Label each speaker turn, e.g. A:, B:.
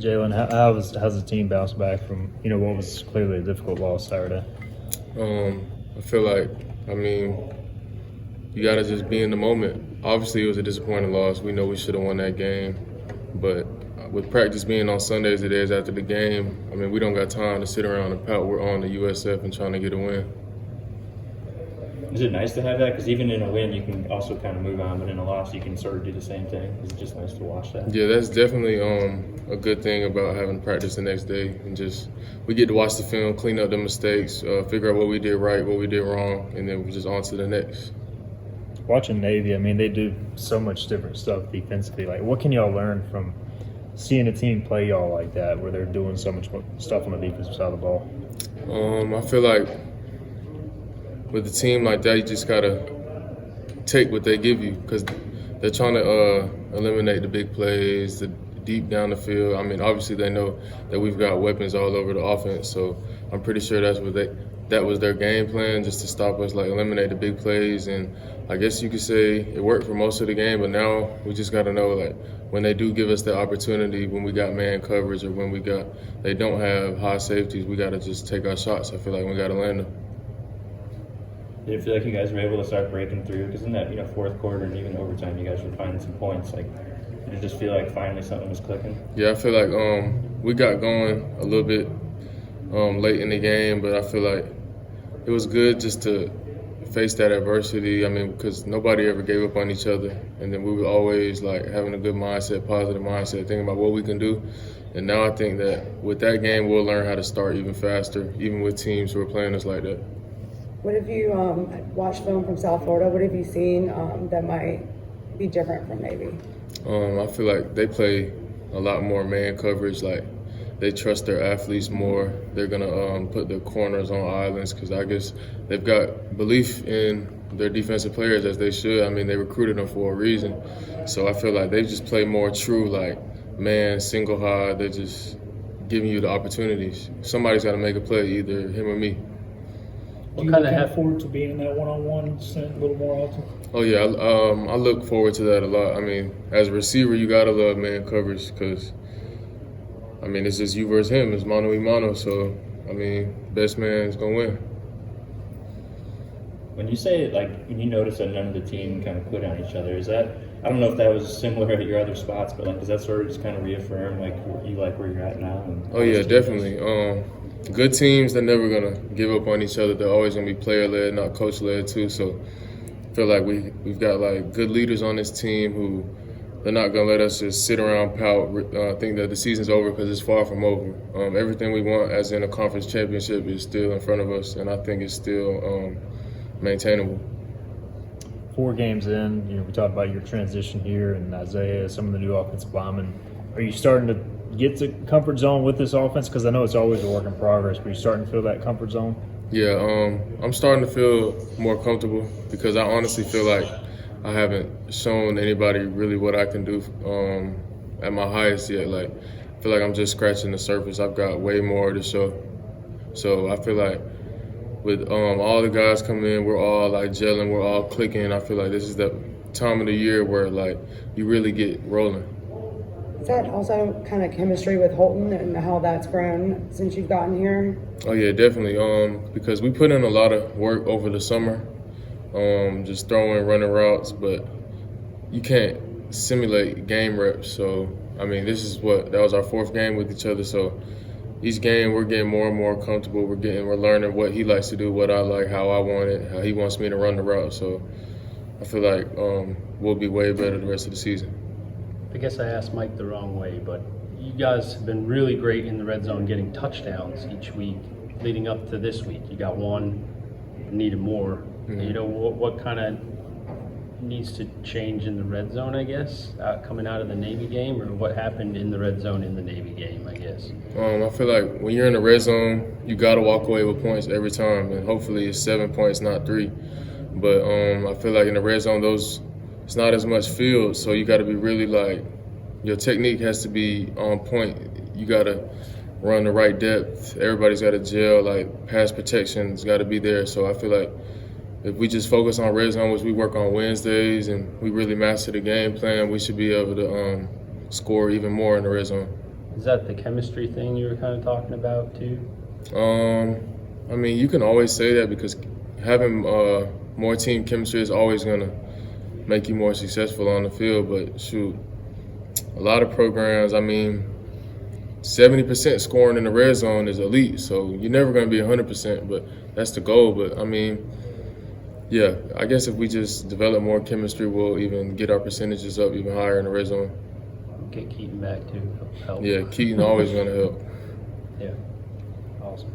A: Jaylen, how's the team bounced back from what was clearly a difficult loss Saturday?
B: I feel like, you got to just be in the moment. Obviously, it was a disappointing loss. We know we should have won that game. But with practice being on Sundays, the days after the game, we don't got time to sit around and pout. We're on the USF and trying to get a win.
C: Is it nice to have that? Because even in a win, you can also kind of move on, but in a loss, you can sort of do the same thing. Is it just nice to watch that?
B: Yeah, that's definitely a good thing about having practice the next day. And just we get to watch the film, clean up the mistakes, figure out what we did right, what we did wrong, and then we're just on to the next.
A: Watching Navy, they do so much different stuff defensively. Like, what can y'all learn from seeing a team play y'all like that, where they're doing so much stuff on the defensive side of the ball?
B: I feel like with a team like that, you just gotta take what they give you because they're trying to eliminate the big plays, the deep down the field. Obviously they know that we've got weapons all over the offense, so I'm pretty sure that was their game plan, just to stop us, eliminate the big plays. And I guess you could say it worked for most of the game, but now we just got to know, when they do give us the opportunity, when we got man coverage or when they don't have high safeties, we got to just take our shots. I feel like we got to land them.
C: Did it feel like you guys were able to start breaking through? Because in that fourth quarter and even overtime, you guys were finding some points. Did it just feel like finally something was clicking?
B: Yeah, I feel like we got going a little bit late in the game, but I feel like it was good just to face that adversity. Because nobody ever gave up on each other, and then we were always having a good mindset, positive mindset, thinking about what we can do. And now I think that with that game, we'll learn how to start even faster, even with teams who are playing us like that.
D: What have you watched film from South Florida? What have you seen that might be different from Navy?
B: I feel like they play a lot more man coverage. They trust their athletes more. They're gonna put the corners on islands because I guess they've got belief in their defensive players as they should. They recruited them for a reason. So I feel like they just play more true, man, single high. They're just giving you the opportunities. Somebody's got to make a play, either him or me.
E: Do you look forward to being in that one-on-one a little more often?
B: Oh, yeah. I look forward to that a lot. As a receiver, you got to love man coverage because, it's just you versus him. It's mano a mano. So, best man is going to win.
C: When you say, when you notice that none of the team kind of quit on each other, is that – I don't know if that was similar at your other spots, but, does that sort of just kind of reaffirm, you like where you're at now?
B: Oh, yeah, definitely. Good teams, they're never going to give up on each other. They're always going to be player-led, not coach-led too. So I feel like we've got good leaders on this team who they're not going to let us just sit around pout, think that the season's over because it's far from over. Everything we want as in a conference championship is still in front of us, and I think it's still maintainable.
A: 4 games in, we talked about your transition here and Isaiah, some of the new offensive linemen. Are you starting to get to comfort zone with this offense? Because I know it's always a work in progress, but you're starting to feel that comfort zone?
B: Yeah, I'm starting to feel more comfortable because I honestly feel like I haven't shown anybody really what I can do at my highest yet. I feel like I'm just scratching the surface. I've got way more to show. So I feel like with all the guys coming in, we're all gelling, we're all clicking. I feel like this is the time of the year where you really get rolling.
D: Is that also kind of chemistry with Holton and how that's grown since you've gotten here?
B: Oh yeah, definitely. Because we put in a lot of work over the summer, just throwing, running routes, but you can't simulate game reps. So that was our 4th game with each other. So each game we're getting more and more comfortable. We're learning what he likes to do, what I like, how I want it, how he wants me to run the route. So I feel like we'll be way better the rest of the season.
F: I guess I asked Mike the wrong way, but you guys have been really great in the red zone getting touchdowns each week leading up to this week. You got 1, needed more.
B: Mm-hmm.
F: What kind of needs to change in the red zone, I guess, coming out of the Navy game, or what happened in the red zone in the Navy game, I guess?
B: I feel like when you're in the red zone, you got to walk away with points every time, and hopefully it's 7 points, not 3. But I feel like in the red zone, it's not as much field, so you got to be really your technique has to be on point. You got to run the right depth. Everybody's got to gel, pass protection's got to be there. So I feel like if we just focus on red zone, which we work on Wednesdays, and we really master the game plan, we should be able to score even more in the red zone.
F: Is that the chemistry thing you were kind of talking about too?
B: I mean, you can always say that because having more team chemistry is always going to make you more successful on the field. But shoot, a lot of programs, I mean, 70% scoring in the red zone is elite. So you're never going to be 100%, but that's the goal. But I mean, yeah, I guess if we just develop more chemistry, we'll even get our percentages up even higher in the red zone.
F: Get Keaton back too. Help.
B: Yeah, Keaton always going to help.
F: Yeah. Awesome.